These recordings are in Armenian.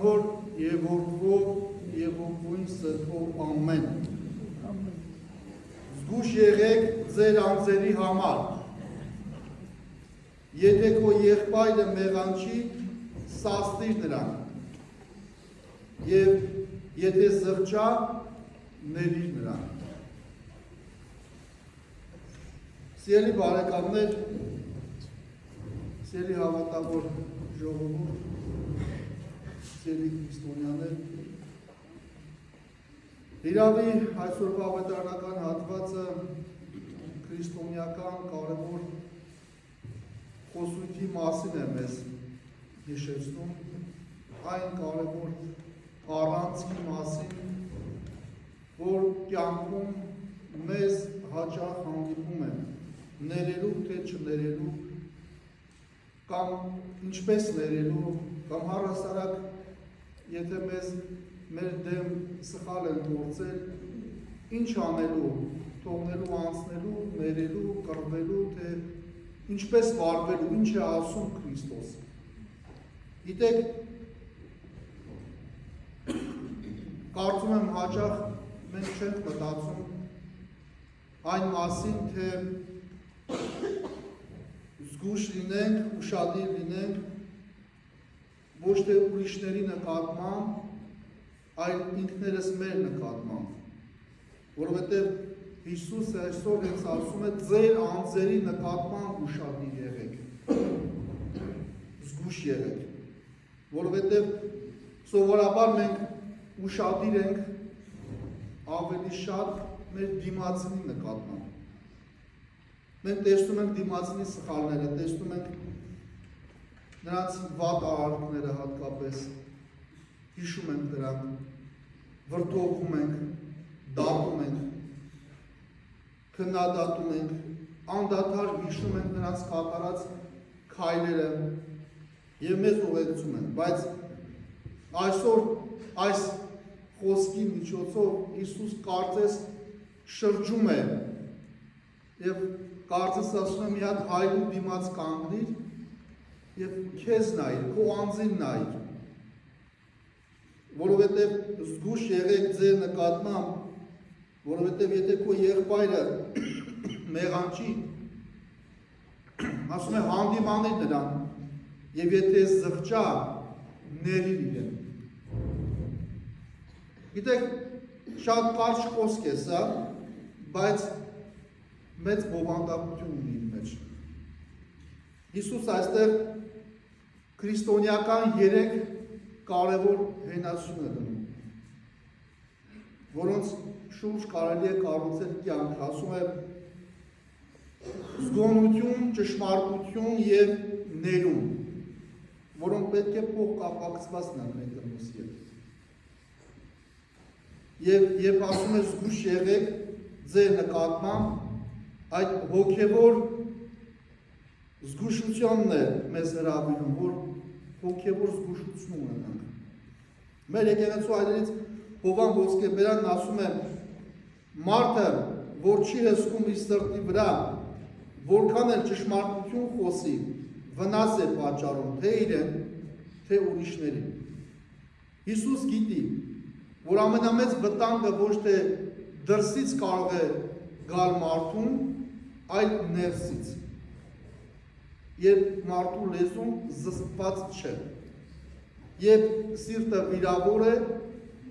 Անհոր և որդվով և ոգույն սրբով ամեն։ Զգուշ եղեք ձեր անձերի համար։ Եթե քո եղբայրը մեղանչի, սաստիր նրան, և եթե զղջա, ներիր նրան։ Սիրելի բարեկամներ, սիրելի հավատավոր ժողովուրդ, սիրելի քրիստոնյաներ, իրավի այսօրվա ավետարանական հատվածը քրիստոնեական կարևոր խոսույթի մասին է մեզ հիշեցնում, այն կարևոր առանցքի մասին, որ կյանքում մեզ հաճախ հանդիպում է ներելու թե չներելու, կամ ինչպես ներելու, կամ առհասարակ, եթե մեզ մեր դեմ սխալ են գործել, ինչ անելու, թողնելու, անցնելու, ներելու, կռվելու, թե ինչպես վարվելու, ինչ է ասում Քրիստոս։ Գիտեք, կարծում եմ հաճախ մենք չենք մտածում այն մասին, թե զգուշ լինենք, ուշադիր լինենք, ոչ թե ուրիշների նկատմամբ, այլ ինքներս մեր նկատմամբ, որովհետև Հիսուսը այսօր հենց ասում է ձեր անձերի նկատմամբ ուշադիր եղեք, զգուշ եղեք, որովհետև սովորաբար մենք ուշադիր ենք ավելի շատ մեր դիմացինի նկատմամբ։ Մենք տեսնում ենք դիմացինի սխալները, տեսնում ենք նրանց վատ արարքները հատկապես, հիշում ենք դրանք, վրդովում ենք, դատում ենք, քննադատում ենք, անդադար հիշում ենք նրանց կատարած քայլերը և մեզ ուղեկցում են, բայց այսօր այս խոսքի միջոցով Հիսուս կարծես շրջում է և կարծես ասում է մի հատ հայրու դիմաց կանգնիր և քեզ նայիր, քո անձին նայիր, որովհետև զգուշ եղեք ձեր նկատմամբ, որովհետև եթե քո եղբայրը մեղանչի, ասում է հանդիմանիր նրան, և եթե զղջա, ներիր իրեն։ Գիտեք, շատ կարճ խոսք է սա, բայց մեծ բովանդակություն ունի իր մեջ։ Հիսուս այստեղ քրիստոնեական 3 կարևոր հենասյուն է դնում, որոնց շուրջ կարելի է կառուցել կյանք, ասում է զգոնություն, ճշմարտություն և ներում, որոնք պետք է փոխկապակցված լինեն մեկը մյուսի հետ։ Եվ ասում է զգուշ եղեք ձեր նկատմամբ, այդ հոգևոր զգուշությունն է մեզ հրավիրում, որ հոգևոր զգուշություն ունենանք։ Մեր եկեղեցու այրերից Հովան Ոսկեբերանն ասում է, մարդը, որ չի հսկում իր սրտի վրա, որքան էլ ճշմարտություն խոսի, վնաս է պատճառում թե իրեն, թե ուրիշներին։ Հիսուս գիտի, որ ամենամեծ վտանգը ոչ թե դրսից կարող է գալ մարդուն, այլ ներսից, երբ մարդու լեզուն զսպված չէ, երբ սիրտը վիրավոր է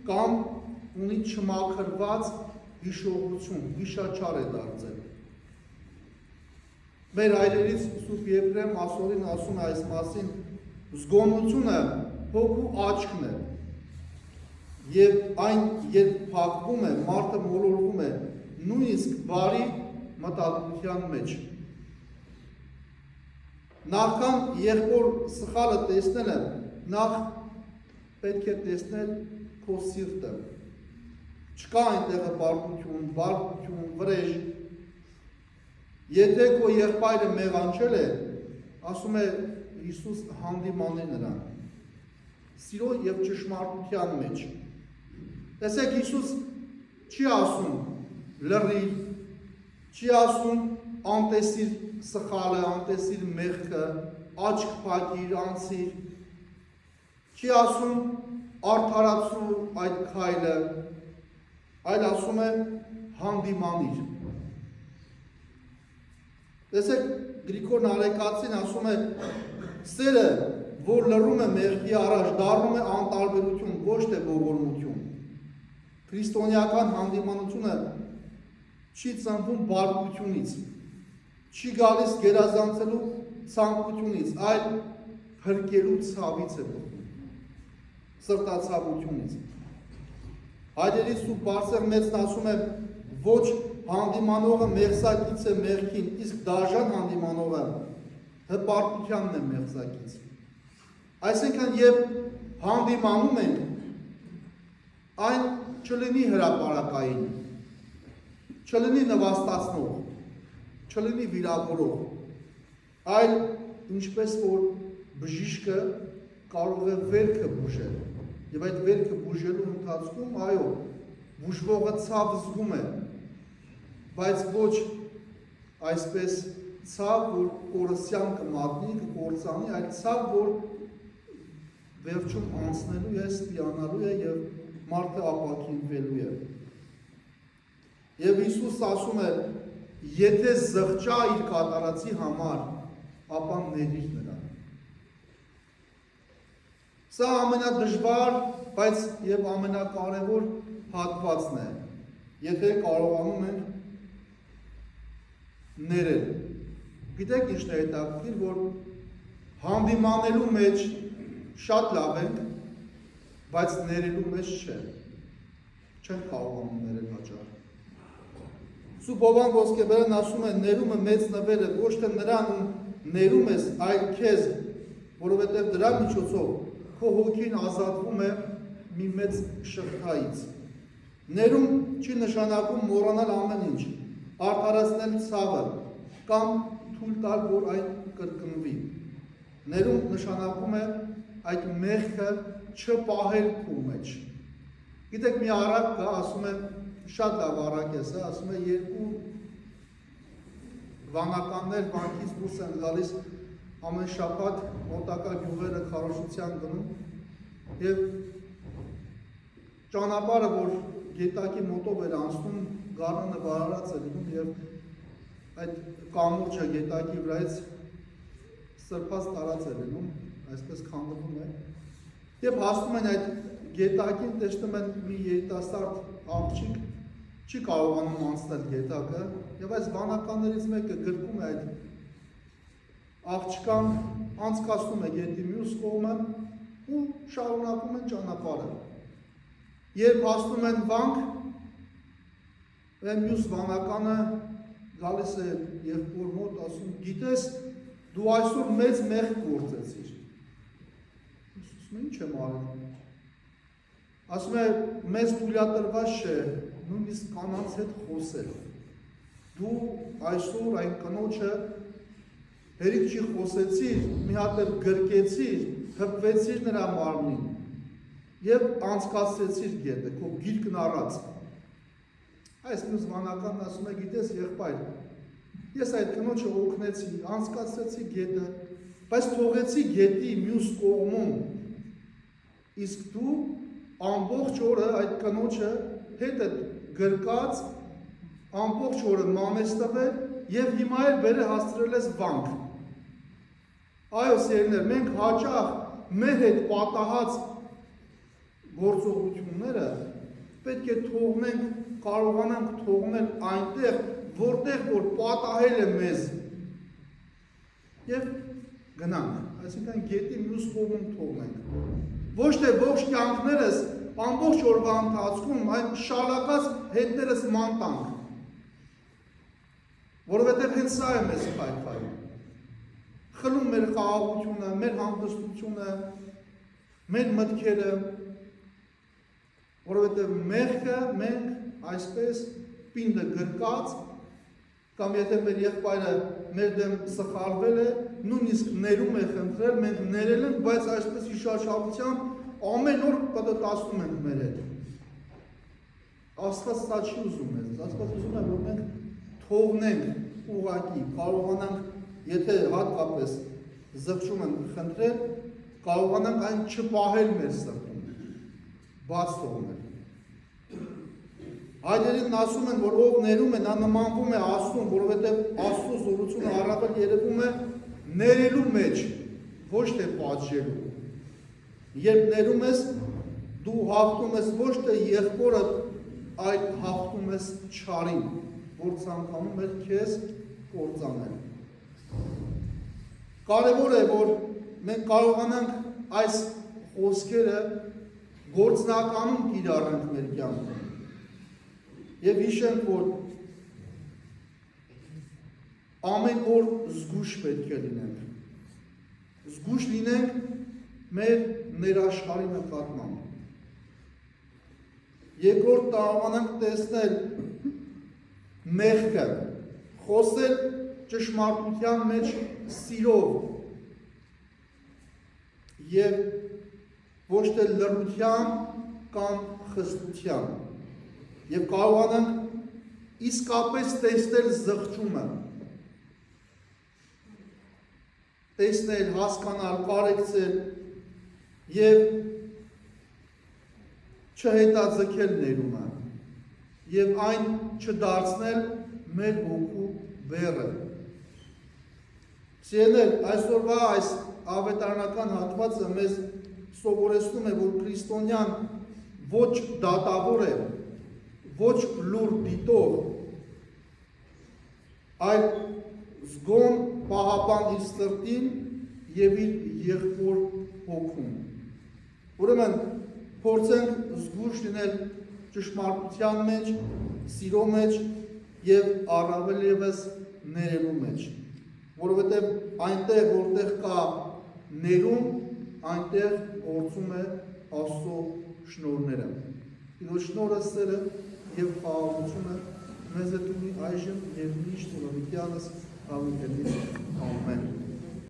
կամ ունի չմաքրված հիշողություն, հիշաչար է դարձել։ Մեր այրերից Սուրբ Եփրեմ ասորին ասում է այս մասին, զգոնությունը հոգու աչքն է, և այն երբ փակվում է, մարդը մոլորվում է նույնիսկ բարի մտադրության մեջ։ Նախքան եղբոր սխալը տեսնելը, նախ պետք է տեսնել քո սիրտը։ Չկա այնտեղ բարկություն, վրեժ։ Եթե քո եղբայրը մեղանչել է, ասում է Հիսուս հանդիմանի նրան, սիրո և ճշմարտության մեջ։ Տեսեք, Հիսուս չի ասում լռի, չի ասում անտեսիր սխալը, անտեսիր մեղքը, աչք փակիր, անցիր, չի ասում արդարացու այդ քայլը, այլ ասում է հանդիմանիր։ Տեսեք, Գրիգոր Նարեկացին ասում է, սերը, որ լռում է մեղքի առաջ, դառնում է անտարբերություն, ոչ թե ողորմություն։ Քրիստոնեական հանդիմանությունը չի ծնվում բարկությունից, չի գալիս գերազանցելու ցանկությունից, այլ փրկելու ցավից է բխում, սրտացավությունից։ Հայրերի Սուրբ Բարձր Մեծն ասում է, ոչ հանդիմանողը մեղսակից է մեղքին, իսկ դաժան հանդիմանողը հպարտությանն է մեղսակից։ Այսինքն, երբ հանդիմանում ենք, այն չլինի հրապարակային, չլինի նվաստացնող, չլինի վիրավորող, այլ ինչպես որ բժիշկը կարող է վերքը բուժել, եւ այդ վերքը բուժելու ընթացքում, այո, բուժվողը ցավ զգում է, բայց ոչ այսպես ցավ, որ կորսյան կմատնի, կկործանի, այլ ցավ, որ վերջում անցնելու է, ստիանալու է եւ մարդը ապակինվելու է։ Եվ Հիսուս ասում է, եթե զղջա իր կատարածի համար, ապա ներիր նրան։ Սա ամենադժվար, բայց եւ ամենակարևոր հատվածն է, եթե կարողանում ենք ներել։ Գիտեք ինչն է հետաքրքիր, որ հանդիմանելու մեջ շատ լավ ենք, բայց ներելու մեջ չէ։ Չենք կարողանում ներել հաճախ։ Սուրբ Հովհան Ոսկեբերն ասում է, ներումը մեծ նվեր է, ոչ թե նրան ներում ես, այլ քեզ, որովհետև դրա միջոցով քո հոգին ազատվում է մի մեծ շղթայից։ Ներում չի նշանակում մոռանալ ամեն ինչ, արդարացնել ցավը կամ թույլ տալ, որ այն կրկնվի։ Ներում նշանակում է այդ մեղքը չպահել քո մեջ։ Գիտեք, մի առակ կա, ասում է, շատ լավ առակ է սա, ասում է, երկու վանականներ վանքից դուրս են գալիս ամեն շաբաթ մոտակա գյուղերը քարոզության գնում եւ ճանապարհը, որ գետակի մոտով էր անցնում, գարանը վարարած էր լինում եւ այդ կամուրջը գետակի վրայից սրբած տարած էր լինում, այսպես քանդվում է եւ հասնում են այդ գետակին, տեսնում են մի երիտասարդ աղջիկ չի կարողանում անցնել գետակը եւ այս վանականներից մեկը գրկում է այդ աղջկան, անցկացնում է գետի մյուս կողմը ու շարունակում են ճանապարհը։ Երբ հասնում են վանք, այն մյուս վանականը գալիս է եղբոր մոտ, ասում, գիտես, դու այսօր մեծ մեղք գործեցիր։ Ասում, ինչ եմ արել։ Ասում է, մեզ թույլատրված չէ, նույնիսկ կանանց հետ խոսել։ Դու այսօր այն կնոջը հերիք չի խոսեցիր, մի հատ էլ գրկեցիր, հպվեցիր նրա մարմնին եւ անցկացրեցիր գետը, քո գիրկն առած։ Այս մյուս վանականն ասում է, գիտես եղբայր, ես այդ կնոջը օգնեցի, անցկացրեցի գետը, բայց թողեցի գետի մյուս կողմում, իսկ դու ամբողջ օրը այդ կնոջը հետ է գրկած, ամբողջ օրը մամես տվել եւ հիմա էլ բերը հաստրել ես վանք։ Այո, սերներ, մենք հաճախ մեր հետ պատահած գործողությունները պետք է թողնենք, կարողանանք թողնել այնտեղ, որտեղ որ պատահել է մեզ եւ գնանք, այսինքն գետի մյուս կողմում թողնենք։ Ոչ թե ողջ կյանքներս ամբողջ օրվա ընթացքում այն շալակած հետներս ման տանք, որովհետև հենց սա է մեզ փայփայում, խլում մեր խաղաղությունը, մեր հանգստությունը, մեր մտքերը, որովհետև մեղքը մենք այսպես պինդը գրկած, կամ եթե մեր եղբայրը մեր դեմ սխալվել է, նույնիսկ ներում է խնդրել, մենք ներել ենք, բայց այսպես հիշարժալությամբ ամեն օր պատտասնում ենք մեր հետ։ Աստված սա չի ուզում մեզ, Աստված ուզում է, որ մենք թողնենք ուղղակի, կարողանանք, եթե հատկապես զղջում ենք խնդրել, կարողանանք այն չպահել մեր սրտում։ բաց թողնել։ Հայրերին ասում են, որ ով ներում է, նա նմանվում է Աստծուն, որովհետև Աստծո զորությունը առավել երևում է ներելու մեջ, ոչ թե պատժելու։ Երբ ներում ես, դու հաղթում ես ոչ թե եղբորը, այլ հաղթում ես չարին, որ ցանկանում է քեզ կործանել։ Կարևոր է, որ մենք կարողանանք այս խոսքերը գործնականում կիրառենք մեր կյանքում։ Եվ հիշենք, որ ամեն օր զգույշ պետք է լինենք։ Զգույշ լինենք մեր ներաշխարհի նկատմամբ։ Երկրորդ կարողանանք տեսնել մեղքը, խոսել ճշմարտության մեջ սիրով եւ ոչ թե լռությամբ կամ խստությամբ եւ կարողանանք իսկապես տեսնել զղջումը, տեսնել, հասկանալ, կարեկցել եւ չհետաձգել ներումը եւ այն չդարձնել մեր հոգու բեռը։ Սիրելիներ, այսօրվա այս ավետարանական հատվածը մեզ սովորեցնում է, որ քրիստոնյան ոչ դատավոր է, ոչ լուր դիտող, այլ զգոն պահապան իր սրտին եւ իր եղբոր հոգում։ Ուրեմն փորձենք զգույշ լինել ճշմարտության մեջ, սիրո մեջ եւ առավել եւս ներելու մեջ, որովհետեւ այնտեղ, որտեղ կա ներում, այնտեղ գործում է Աստծո շնորհները։ Իր շնորհը, սերը եւ խաղաղությունը մեզ հետ ունի այժմ եւ միշտ, ուրեմն Ամեն։